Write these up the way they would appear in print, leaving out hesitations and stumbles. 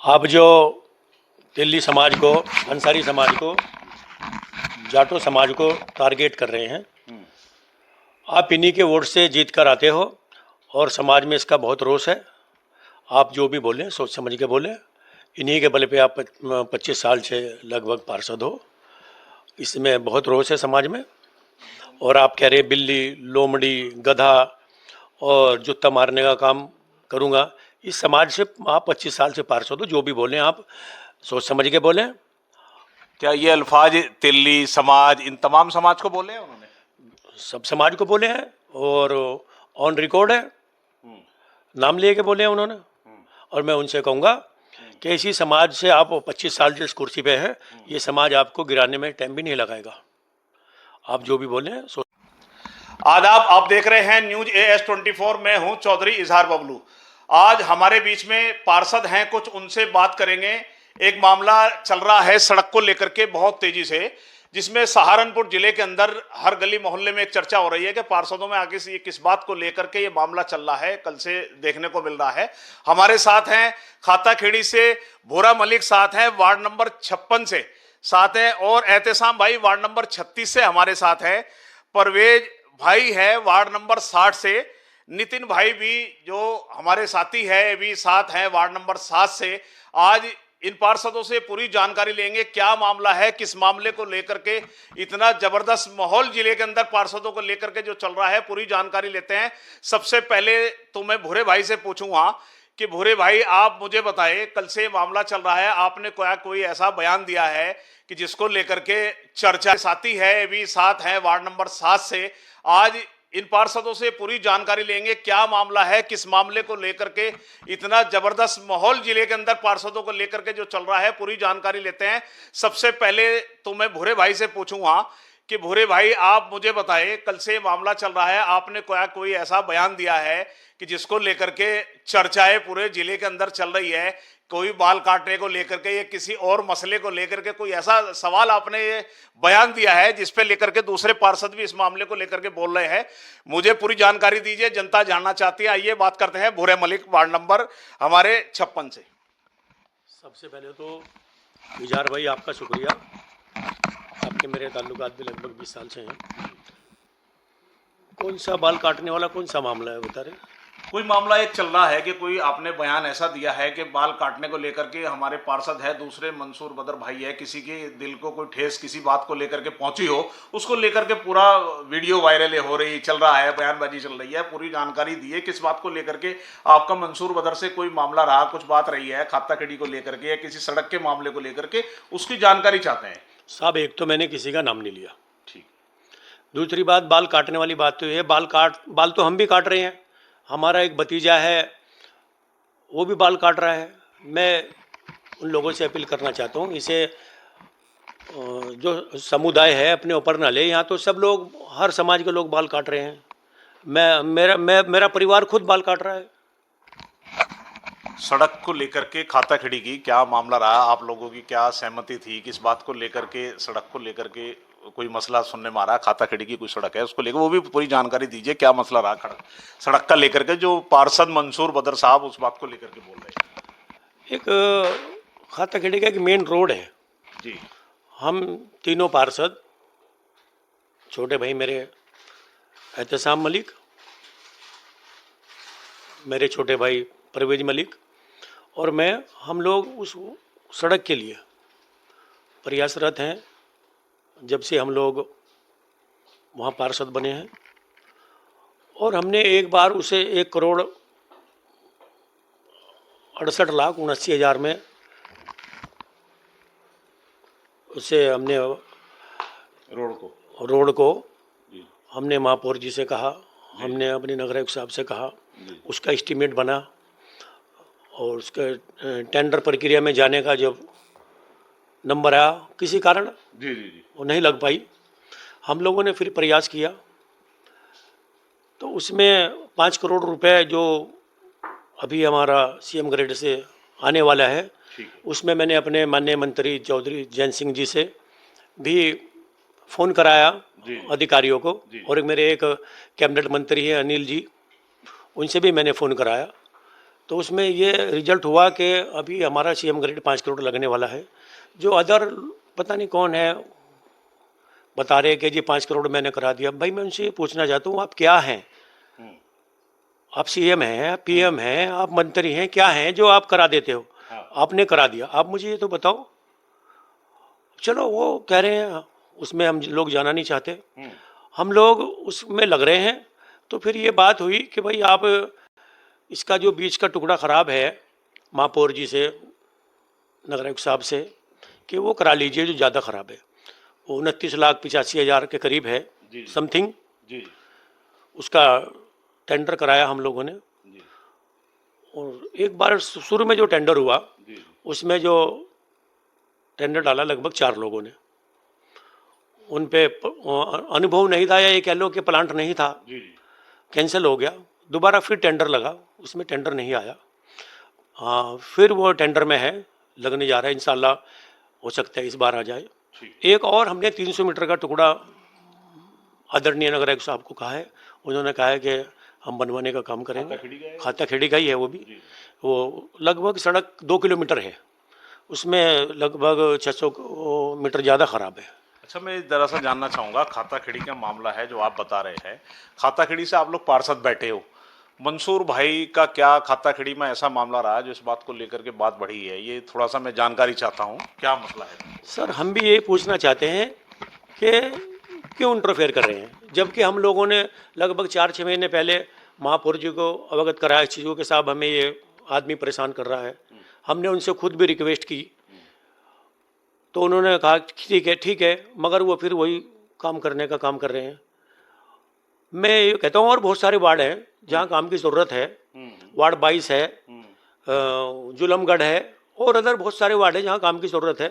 आप जो तिल्ली समाज को, अंसारी समाज को, जाटो समाज को टारगेट कर रहे हैं, आप इन्हीं के वोट से जीत कर आते हो और समाज में इसका बहुत रोष है। आप जो भी बोलें सोच समझ के बोलें। इन्हीं के बल पे आप 25 साल से लगभग पार्षद हो। इसमें बहुत रोष है समाज में। और आप कह रहे बिल्ली, लोमड़ी, गधा और जूता मारने का काम करूँगा। इस समाज से आप 25 साल से पार्षद हो। जो भी बोलें आप सोच समझ के बोलें। क्या ये अल्फाज तिल्ली समाज, इन तमाम समाज को बोले हैं उन्होंने? सब समाज को बोले हैं और ऑन रिकॉर्ड है, नाम लिए के बोले हैं उन्होंने। और मैं उनसे कहूँगा कि इसी समाज से आप 25 साल जिस कुर्सी पे है, ये समाज आपको गिराने में टाइम भी नहीं लगाएगा। आप जो भी बोले हैं आदाब, आप देख रहे हैं न्यूज AS24। मैं हूं चौधरी इजहार बबलू। आज हमारे बीच में पार्षद हैं कुछ, उनसे बात करेंगे। एक मामला चल रहा है सड़क को लेकर के बहुत तेजी से, जिसमें सहारनपुर जिले के अंदर हर गली मोहल्ले में एक चर्चा हो रही है कि पार्षदों में आगे से ये किस बात को लेकर के ये मामला चल रहा है, कल से देखने को मिल रहा है। हमारे साथ हैं खाताखेड़ी से भूरा मलिक, साथ हैं वार्ड नंबर 56 से, साथ हैं और एहतेसाम भाई वार्ड नंबर 36 से हमारे साथ हैं। परवेज भाई है वार्ड नंबर 60 से। नितिन भाई भी जो हमारे साथी है भी साथ हैं वार्ड नंबर 7 से। आज इन पार्षदों से पूरी जानकारी लेंगे, क्या मामला है, किस मामले को लेकर के इतना जबरदस्त माहौल जिले के अंदर पार्षदों को लेकर के जो चल रहा है, पूरी जानकारी लेते हैं। सबसे पहले तो मैं भूरे भाई से पूछूंगा कि भूरे भाई आप मुझे बताएं, कल से मामला चल रहा है, आपने कोई ऐसा बयान दिया है कि जिसको लेकर के चर्चा, साथी है भी साथ हैं वार्ड नंबर 7 से। आज इन पार्षदों से पूरी जानकारी लेंगे, क्या मामला है, किस मामले को लेकर के इतना जबरदस्त माहौल जिले के अंदर पार्षदों को लेकर के जो चल रहा है, पूरी जानकारी लेते हैं। सबसे पहले तो मैं भूरे भाई से पूछूंगा कि भूरे भाई आप मुझे बताएं, कल से मामला चल रहा है, आपने कोई ऐसा बयान दिया है कि जिसको लेकर के चर्चाएं पूरे जिले के अंदर चल रही है, कोई बाल काटने को लेकर के या किसी और मसले को लेकर के कोई ऐसा सवाल आपने ये बयान दिया है जिस पे लेकर के दूसरे पार्षद भी इस मामले को लेकर के बोल रहे हैं। मुझे पूरी जानकारी दीजिए, जनता जानना चाहती है। आइए बात करते हैं भूरे मलिक वार्ड नंबर हमारे 56 से। सबसे पहले तो इजहार भाई आपका शुक्रिया। आपके मेरे ताल्लुकात भी लगभग 20 साल से हैं। कौन सा बाल काटने वाला कौन सा मामला है बता रहे? कोई मामला एक चल रहा है कि कोई आपने बयान ऐसा दिया है कि बाल काटने को लेकर के हमारे पार्षद है दूसरे मंसूर बदर भाई है, किसी के दिल को कोई ठेस किसी बात को लेकर के पहुंची हो, उसको लेकर के पूरा वीडियो वायरल हो रही चल रहा है, बयानबाजी चल रही है। पूरी जानकारी दी है किस बात को लेकर के आपका मंसूर बदर से कोई मामला रहा, कुछ बात रही है खाताखेड़ी को लेकर के या किसी सड़क के मामले को लेकर के, उसकी जानकारी चाहते हैं साहब। एक तो मैंने किसी का नाम नहीं लिया। ठीक। दूसरी बात, बाल काटने वाली बात तो ये, बाल तो हम भी काट रहे हैं। हमारा एक भतीजा है, वो भी बाल काट रहा है। मैं उन लोगों से अपील करना चाहता हूँ, इसे जो समुदाय है अपने ऊपर ना ले। यहाँ तो सब लोग, हर समाज के लोग बाल काट रहे हैं। मेरा परिवार खुद बाल काट रहा है। सड़क को लेकर के खाताखेड़ी की क्या मामला रहा, आप लोगों की क्या सहमति थी, किस बात को लेकर के, सड़क को लेकर के कोई मसला सुनने में आ रहा, खाताखेड़ी की कोई सड़क है उसको लेकर, वो भी पूरी जानकारी दीजिए, क्या मसला रहा सड़क का लेकर के, जो पार्षद मंसूर बदर साहब उस बात को लेकर के बोल रहे हैं। एक खाताखेड़ी का एक मेन रोड है जी। हम तीनों पार्षद, छोटे भाई मेरे एहतेसाम मलिक, मेरे छोटे भाई परवेज मलिक और मैं, हम लोग उस सड़क के लिए प्रयासरत हैं जब से हम लोग वहाँ पार्षद बने हैं। और हमने एक बार उसे 1,68,79,80,000 में उसे हमने रोड को हमने महापौर जी से कहा, हमने अपने नगरायुक्त साहब से कहा, उसका एस्टीमेट बना और उसके टेंडर प्रक्रिया में जाने का जब नंबर आया, किसी कारण वो नहीं लग पाई। हम लोगों ने फिर प्रयास किया तो उसमें 5 करोड़ रुपए जो अभी हमारा CM ग्रेड से आने वाला है, उसमें मैंने अपने माननीय मंत्री चौधरी जैन सिंह जी से भी फ़ोन कराया अधिकारियों को, और मेरे एक कैबिनेट मंत्री हैं अनिल जी, उनसे भी मैंने फ़ोन कराया तो उसमें ये रिजल्ट हुआ कि अभी हमारा सीएम ग्रेड 5 करोड़ लगने वाला है। जो अदर पता नहीं कौन है बता रहे कि जी 5 करोड़ मैंने करा दिया। भाई मैं उनसे ये पूछना चाहता हूँ, आप क्या हैं? आप सीएम हैं, आप पीएम हैं, आप मंत्री हैं, क्या हैं जो आप करा देते हो? आपने करा दिया, आप मुझे ये तो बताओ। चलो वो कह रहे हैं उसमें हम लोग जाना नहीं चाहते, हम लोग उसमें लग रहे हैं। तो फिर ये बात हुई कि भाई आप इसका जो बीच का टुकड़ा ख़राब है महापौर जी से, नगर आयुक्त साहब से, कि वो करा लीजिए जो ज़्यादा ख़राब है। वो 29,85,000 के करीब है समथिंग। उसका टेंडर कराया हम लोगों ने। और एक बार शुरू में जो टेंडर हुआ उसमें जो टेंडर डाला लगभग 4 लोगों ने, उन पे अनुभव नहीं था या ये कह लो कि प्लांट नहीं था, कैंसिल हो गया। दोबारा फिर टेंडर लगा, उसमें टेंडर नहीं आया। हाँ, फिर वो टेंडर में है, लगने जा रहा है, इंशाल्लाह हो सकता है इस बार आ जाए। एक और हमने 300 मीटर का टुकड़ा आदरणीय नगर आयुक्त साहब को कहा है, उन्होंने कहा है कि हम बनवाने का काम करेंगे। खाता खेड़ी का ही है वो भी। वो लगभग सड़क 2 किलोमीटर है, उसमें लगभग 600 मीटर ज़्यादा ख़राब है। अच्छा, मैं दरअसल जानना चाहूँगा, खाता खेड़ी का मामला है जो आप बता रहे हैं, खाता खेड़ी से आप लोग पार्षद बैठे हो, मंसूर भाई का क्या खाता खेड़ी में ऐसा मामला रहा है जो इस बात को लेकर के बात बढ़ी है? ये थोड़ा सा मैं जानकारी चाहता हूँ, क्या मसला है? सर हम भी यही पूछना चाहते हैं कि क्यों इंटरफेयर कर रहे हैं, जबकि हम लोगों ने लगभग 4-6 महीने पहले महापौर जी को अवगत कराया इस चीज़ों के, साहब हमें ये आदमी परेशान कर रहा है। हमने उनसे खुद भी रिक्वेस्ट की तो उन्होंने कहा ठीक है, मगर वो फिर वही काम करने का काम कर रहे हैं। मैं ये कहता हूँ और बहुत सारे वार्ड हैं जहाँ काम की ज़रूरत है। वार्ड 22 है, जुलमगढ़ है, और अदर बहुत सारे वार्ड हैं जहाँ काम की ज़रूरत है।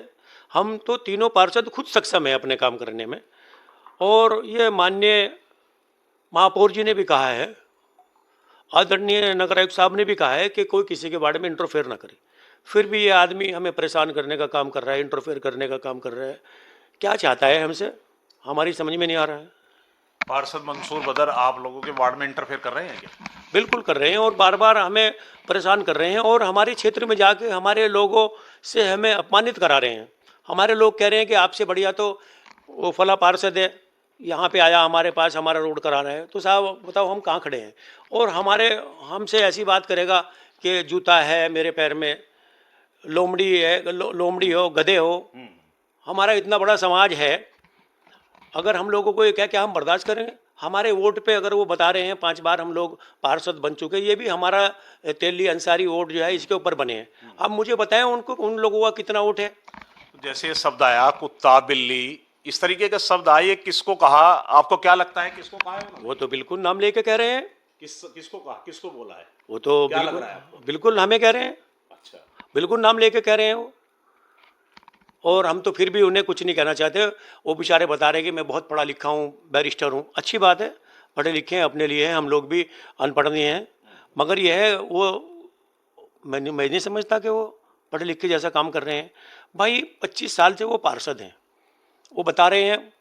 हम तो तीनों पार्षद खुद सक्षम है अपने काम करने में। और ये माननीय महापौर जी ने भी कहा है, आदरणीय नगर आयुक्त साहब ने भी कहा है कि कोई किसी के बारे में इंटरफेयर ना करे। फिर भी ये आदमी हमें परेशान करने का काम कर रहा है, इंटरफेयर करने का काम कर रहा है। क्या चाहता है हमसे, हमारी समझ में नहीं आ रहा है। पार्षद मंसूर बदर आप लोगों के वार्ड में इंटरफेयर कर रहे हैं क्या? बिल्कुल कर रहे हैं, और बार बार हमें परेशान कर रहे हैं, और हमारे क्षेत्र में जाके हमारे लोगों से हमें अपमानित करा रहे हैं। हमारे लोग कह रहे हैं कि आपसे बढ़िया तो वो फला पार्षद है, यहाँ पे आया हमारे पास, हमारा रोड करा रहा है। तो साहब बताओ हम कहाँ खड़े हैं? और हमसे ऐसी बात करेगा कि जूता है मेरे पैर में, लोमड़ी है, लोमड़ी हो, गधे हो। हमारा इतना बड़ा समाज है, अगर हम लोगों को ये क्या हम बर्दाश्त करेंगे? हमारे वोट पे अगर वो बता रहे हैं 5 बार हम लोग पार्षद बन चुके, ये भी हमारा तेली अंसारी वोट जो है इसके ऊपर बने हैं। अब मुझे बताएं उन लोगों का कितना वोट है? जैसे शब्द आया कुत्ता, बिल्ली, इस तरीके का शब्द आए, किसको कहा? आपको क्या लगता है किसको कहा है? वो तो बिल्कुल नाम लेके कह रहे हैं। किसको कहा, किसको बोला है? वो तो क्या लग रहा है आपको? बिल्कुल हमें कह रहे हैं। अच्छा, बिल्कुल नाम लेके कह रहे हैं वो। और हम तो फिर भी उन्हें कुछ नहीं कहना चाहते। वो बेचारे बता रहे कि मैं बहुत पढ़ा लिखा हूँ, बैरिस्टर हूँ। अच्छी बात है, पढ़े लिखे हैं, अपने लिए हैं, हम लोग भी अनपढ़ नहीं हैं। मगर यह है वो मैं नहीं समझता कि वो पढ़े लिखे जैसा काम कर रहे हैं। भाई 25 साल से वो पार्षद हैं, वो बता रहे हैं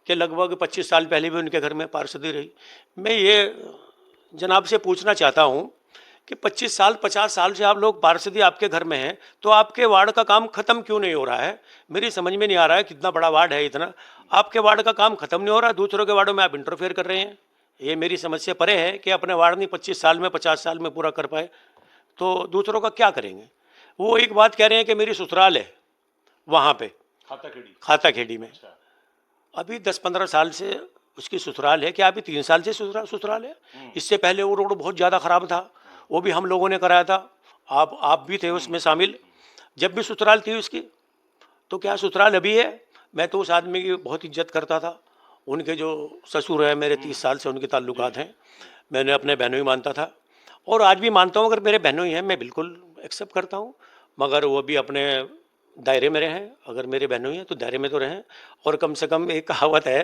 कि लगभग 25 साल पहले भी उनके घर में पार्षदी रही। मैं ये जनाब से पूछना चाहता हूँ कि 25 साल 50 साल से आप लोग पार्षदी आपके घर में हैं, तो आपके वार्ड का काम खत्म क्यों नहीं हो रहा है? मेरी समझ में नहीं आ रहा है, कितना बड़ा वार्ड है, इतना आपके वार्ड का काम खत्म नहीं हो रहा, दूसरों के वार्डों में आप इंटरफेयर कर रहे हैं। ये मेरी समझ से परे है कि अपने वार्ड नहीं 25 साल में 50 साल में पूरा कर पाए तो दूसरों का क्या करेंगे? वो एक बात कह रहे हैं कि मेरी ससुराल है वहाँ पे खाता खेड़ी में। अभी 10-15 साल से उसकी ससुराल है, क्या अभी 3 साल से ससुराल है? इससे पहले वो रोड बहुत ज़्यादा ख़राब था, वो भी हम लोगों ने कराया था। आप भी थे उसमें शामिल, जब भी ससुराल थी उसकी। तो क्या ससुराल अभी है? मैं तो उस आदमी की बहुत इज्जत करता था। उनके जो ससुर हैं, मेरे 30 साल से उनके ताल्लुकात हैं, मैंने अपने बहनों ही मानता था और आज भी मानता हूँ। अगर मेरे बहनों ही हैं मैं बिल्कुल एक्सेप्ट करता हूँ, मगर वो भी अपने दायरे में रहें। अगर मेरे बहनों ही हैं तो दायरे में तो रहें। और कम से कम एक कहावत है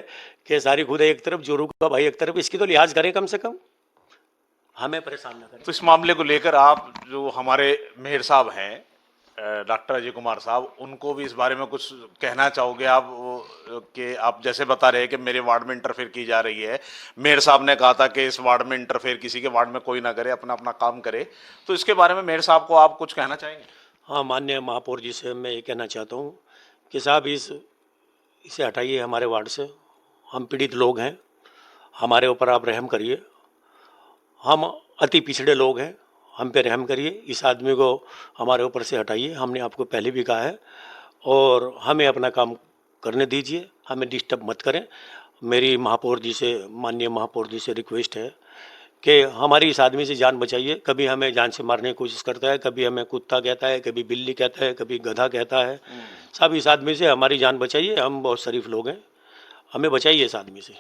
कि सारी खुद एक तरफ जोरू का भाई एक तरफ, इसकी तो लिहाज करें, कम से कम हमें परेशान ना करें। तो इस मामले को लेकर आप जो हमारे मेयर साहब हैं डॉक्टर अजय कुमार साहब, उनको भी इस बारे में कुछ कहना चाहोगे आप? कि आप जैसे बता रहे हैं कि मेरे वार्ड में इंटरफेयर की जा रही है, मेयर साहब ने कहा था कि इस वार्ड में इंटरफेयर किसी के वार्ड में कोई ना करे, अपना अपना काम करे, तो इसके बारे में मेयर साहब को आप कुछ कहना चाहेंगे? हाँ, माननीय महापौर जी से मैं ये कहना चाहता हूँ कि साहब इसे हटाइए हमारे वार्ड से। हम पीड़ित लोग हैं, हमारे ऊपर आप रहम करिए। हम अति पिछड़े लोग हैं, हम पे रहम करिए। इस आदमी को हमारे ऊपर से हटाइए। हमने आपको पहले भी कहा है, और हमें अपना काम करने दीजिए, हमें डिस्टर्ब मत करें। मेरी महापौर जी से, माननीय महापौर जी से रिक्वेस्ट है कि हमारी इस आदमी से जान बचाइए। कभी हमें जान से मारने की कोशिश करता है, कभी हमें कुत्ता कहता है, कभी बिल्ली कहता है, कभी गधा कहता है। साहब, इस आदमी से हमारी जान बचाइए। हम बहुत शरीफ लोग हैं, हमें बचाइए इस आदमी से।